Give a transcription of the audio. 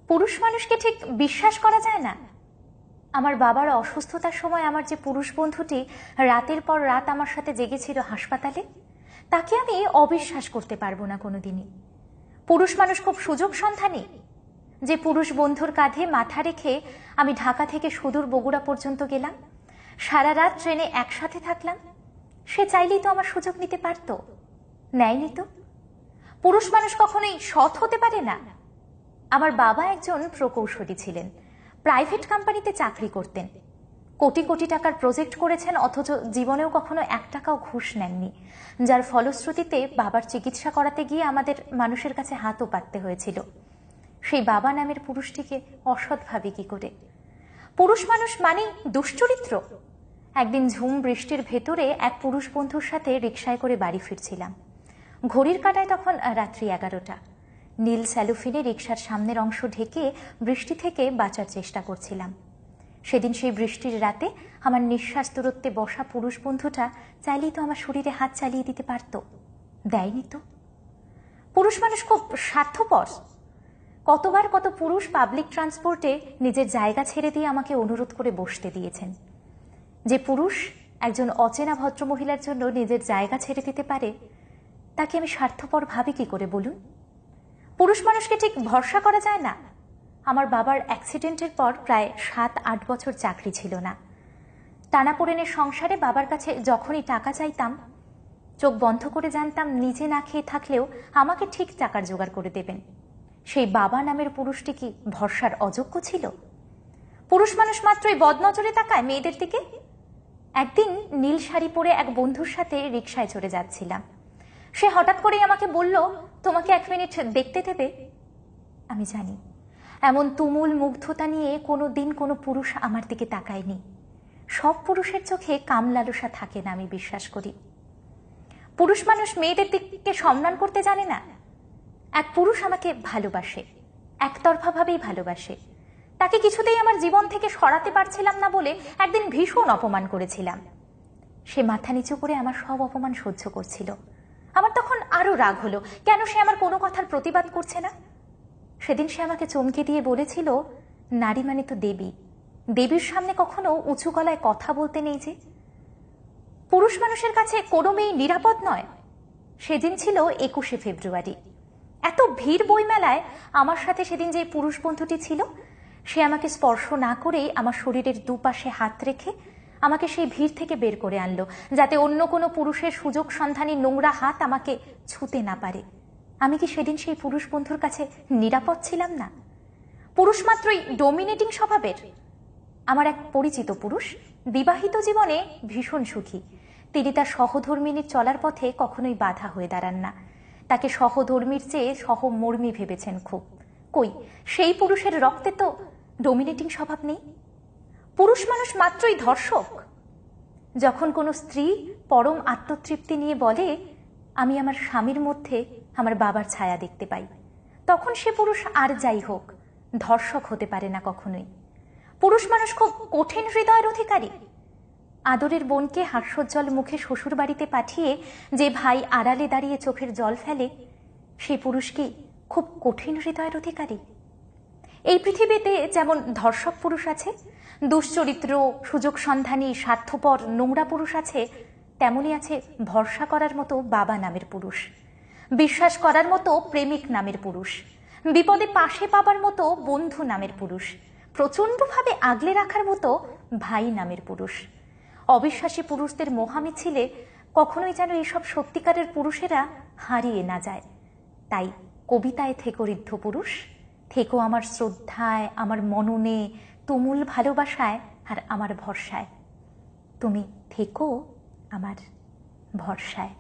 পুরুষ মানুষকে ঠিক বিশ্বাস করা যায় না। আমার বাবার অসুস্থতার সময় আমার যে পুরুষ বন্ধুটি রাতের পর রাত আমার সাথে জেগেছিল হাসপাতালে, তাকে আমি অবিশ্বাস করতে পারবো না কোনোদিনই। পুরুষ মানুষ খুব সুযোগ সন্ধানী। যে পুরুষ বন্ধুর কাঁধে মাথা রেখে আমি ঢাকা থেকে সুদূর বগুড়া পর্যন্ত গেলাম, সারা রাত ট্রেনে একসাথে থাকলাম, সে চাইলেই তো আমার সুযোগ নিতে পারত, নেয়নি তো। পুরুষ মানুষ কখনোই সৎ হতে পারে না। আমার বাবা একজন প্রকৌশলী ছিলেন, প্রাইভেট কোম্পানিতে চাকরি করতেন, কোটি কোটি টাকার প্রজেক্ট করেছেন, অথচ জীবনেও কখনো 1 টাকাও ঘুষ নেননি, যার ফলশ্রুতিতে বাবার চিকিৎসা করাতে গিয়ে আমাদের মানুষের কাছে হাতও পাততে হয়েছিল। সেই বাবা নামের পুরুষটিকে অসৎ ভাবে কি করে? পুরুষ মানুষ মানে দুশ্চরিত্র। একদিন ঝুম বৃষ্টির ভেতরে এক পুরুষ বন্ধুর সাথে রিকশায় করে বাড়ি ফিরছিলাম। ঘড়ির কাঁটায় তখন রাত্রি 11টা। নীল স্যালোফিনে রিকশার সামনের অংশ ঢেকে বৃষ্টি থেকে বাঁচার চেষ্টা করছিলাম। সেদিন সেই বৃষ্টির রাতে আমার নিঃশ্বাস দূরত্বে বসা পুরুষ বন্ধুটা চাইলেই তো আমার শরীরে হাত চালিয়ে দিতে পারত, দেয়নি তো। পুরুষ মানুষ খুব স্বার্থপর। কতবার কত পুরুষ পাবলিক ট্রান্সপোর্টে নিজের জায়গা ছেড়ে দিয়ে আমাকে অনুরোধ করে বসতে দিয়েছেন। যে পুরুষ একজন অচেনা ভদ্রমহিলার জন্য নিজের জায়গা ছেড়ে দিতে পারে, তাকে আমি স্বার্থপর ভাবি কি করে বলুন? পুরুষ মানুষকে ঠিক ভরসা করা যায় না। আমার বাবার অ্যাক্সিডেন্টের পর প্রায় 7-8 বছর চাকরি ছিল না। টানাপোড়েনের সংসারে বাবার কাছে যখনই টাকা চাইতাম, চোখ বন্ধ করে জানতাম নিজে না খেয়ে থাকলেও আমাকে ঠিক টাকার জোগাড় করে দেবেন। সেই বাবা নামের পুরুষটি কি ভরসার অযোগ্য ছিল? পুরুষ মানুষ মাত্রই বদনজরে তাকায় মেয়েদের দিকে। একদিন নীল শাড়ি পরে এক বন্ধুর সাথে রিকশায় চড়ে যাচ্ছিলাম। সে হঠাৎ করেই আমাকে বলল, তোমাকে 1 মিনিট দেখতে দেবে? আমি জানি এমন তুমুল মুগ্ধতা নিয়ে কোনো দিন কোনো পুরুষ আমার দিকে তাকায়নি। সব পুরুষের চোখে কাম লালসা থাকে না, আমি বিশ্বাস করি। পুরুষ মানুষ মেয়েদের দিকে সম্মান করতে জানে না। এক পুরুষ আমাকে ভালোবাসে, একতরফা ভাবেই ভালোবাসে। তাকে কিছুতেই আমার জীবন থেকে সরাতে পারছিলাম না বলে একদিন ভীষণ অপমান করেছিলাম। সে মাথা নিচু করে আমার সব অপমান সহ্য করছিল। আমার তখন আরো রাগ হলো, কেন সে আমার কোনো কথার প্রতিবাদ করছে না। সেদিন সে আমাকে চমকে দিয়ে বলেছিল, নারী মানে তো দেবী, দেবীর সামনে কখনো উঁচু গলায় কথা বলতে নেই যে। পুরুষ মানুষের কাছে কোনো মেয়ে নিরাপদ নয়। সেদিন ছিল 21শে ফেব্রুয়ারি। এত ভিড় বইমেলায় আমার সাথে সেদিন যে পুরুষ বন্ধুটি ছিল, সে আমাকে স্পর্শ না করেই আমার শরীরের দুপাশে হাত রেখে আমাকে সেই ভিড় থেকে বের করে আনলো, যাতে অন্য কোনো পুরুষের সুযোগ সন্ধানী নোংরা হাত আমাকে ছুঁতে না পারে। আমি কি সেদিন সেই পুরুষ বন্ধুর কাছে নিরাপদ ছিলাম না? পুরুষ মাত্রই ডোমিনেটিং স্বভাবের। আমার এক পরিচিত পুরুষ বিবাহিত জীবনে ভীষণ সুখী। তিনি তার সহধর্মিনীর চলার পথে কখনোই বাধা হয়ে দাঁড়ান না। তাকে সহধর্মীর চেয়ে সহমর্মী ভেবেছেন খুব। কই, সেই পুরুষের রক্তে তো ডোমিনেটিং স্বভাব নেই। পুরুষ মানুষ মাত্রই ধর্ষক। যখন কোনো স্ত্রী পরম আত্মতৃপ্তি নিয়ে বলে, আমি আমার স্বামীর মধ্যে আমার বাবার ছায়া দেখতে পাই, তখন সে পুরুষ আর যাই হোক ধর্ষক হতে পারে না কখনোই। পুরুষ মানুষ খুব কঠিন হৃদয়ের অধিকারী। আদরের বোনকে হাস্যোজ্জ্বল মুখে শ্বশুর বাড়িতে পাঠিয়ে যে ভাই আড়ালে দাঁড়িয়ে চোখের জল ফেলে, সেই পুরুষ কি খুব কঠিন হৃদয়ের অধিকারী? এই পৃথিবীতে যেমন ধর্ষক পুরুষ আছে, দুশ্চরিত্র, সুযোগ সন্ধানী, স্বার্থপর, নোংরা পুরুষ আছে, তেমনি আছে ভরসা করার মতো বাবা নামের পুরুষ, বিশ্বাস করার মতো প্রেমিক নামের পুরুষ, বিপদে পাশে পাবার মতো বন্ধু নামের পুরুষ, প্রচন্ডভাবে আগলে রাখার মতো ভাই নামের পুরুষ। অবিশ্বাসী পুরুষদের মহামিছিলে কখনোই যেন এইসব সত্যিকারের পুরুষেরা হারিয়ে না যায়। তাই কবিতায় থেকো ঋদ্ধ পুরুষ, থেকো আমার শ্রদ্ধায়, আমার মননে, তুমুল ভালোবাসায় আর আমার ভরসায়। তুমি থেকো আমার ভরসায়।